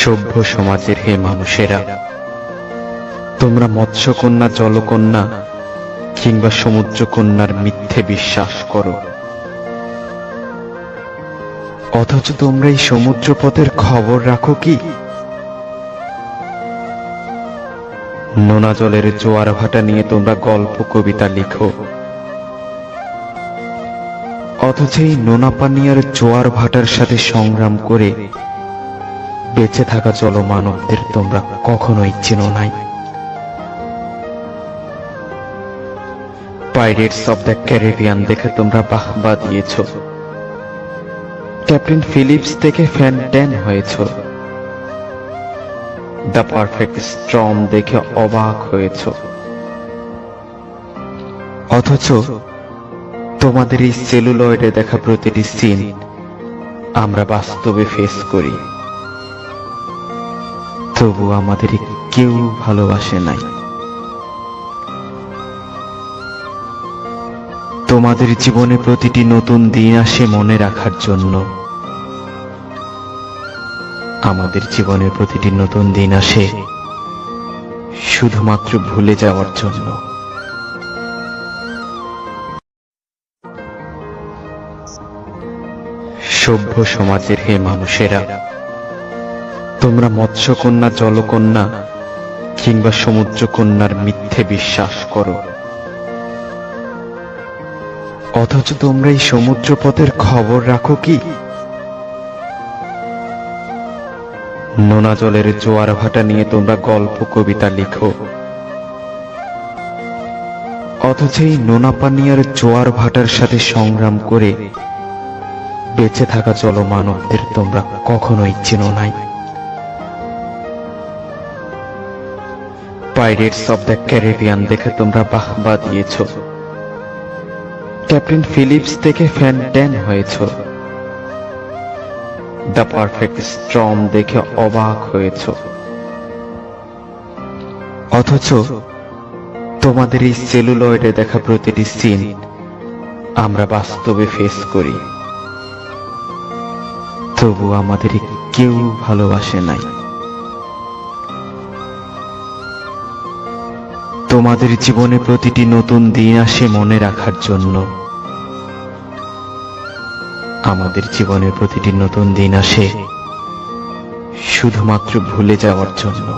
সভ্য সমাজের হে মানুষেরা, তোমরা মৎস্যকন্যা, জলকন্যা কিংবা সমুদ্রকন্যার মিথ্যে বিশ্বাস করো, অথচ তোমরা এই সমুদ্রপথের খবর রাখো কি? নোনা জলের জোয়ার ভাটা নিয়ে তোমরা গল্প কবিতা লিখো, অথচ এই নোনা পানি আর জোয়ার ভাটার সাথে সংগ্রাম করে বেঁচে থাকা জলমানবদের তোমরা কখনোই চেনো নাই। পাইরেটস অব দ্য ক্যারিবিয়ান দেখে তোমরা বাহবা দিয়েছ, ক্যাপ্টেন ফিলিপস দেখে ফ্যান হয়েছ, দ্য পারফেক্ট স্টর্ম দেখে অবাক হয়েছ, অথচ তোমাদের এই সেলুলয়েডে দেখা প্রতিটি সিন আমরা বাস্তবে ফেস করি, তবু আমাদের কেউ ভালোবাসে নাই। তোমাদের জীবনে প্রতিটি নতুন দিন আসে মনে রাখার জন্য, আমাদের জীবনে প্রতিটি নতুন দিন আসে শুধুমাত্র ভুলে যাওয়ার জন্য। সভ্য সমাজের হে মানুষেরা, তোমরা মৎস্যকন্যা, জলকন্যা কিংবা সমুদ্রকন্যার মিথ্যে বিশ্বাস করো, অথচ তোমরা এই সমুদ্রপথের খবর রাখো কি? নোনা জলের জোয়ার ভাটা নিয়ে তোমরা গল্প কবিতা লিখো, অথচ এই নোনা পানি আর জোয়ার ভাটার সাথে সংগ্রাম করে বেঁচে থাকা জলমানবদের তোমরা কখনোই চেনো নাই। পাইরেটস অব দ্য ক্যারিবিয়ান দেখে তোমরা বাহবা দিয়েছ, ক্যাপ্টেন ফিলিপস দেখে ফ্যান হয়েছ, দ্য পারফেক্ট স্টর্ম দেখে অবাক হয়েছ, অথচ তোমাদের এই সেলুলয়েডে দেখা প্রতিটি সিন আমরা বাস্তবে ফেস করি, তবু আমাদের কেউ ভালোবাসে নাই। তোমাদের জীবনে প্রতিটি নতুন দিন আসে মনে রাখার জন্য, আমাদের জীবনে প্রতিটি নতুন দিন আসে শুধুমাত্র ভুলে যাওয়ার জন্য।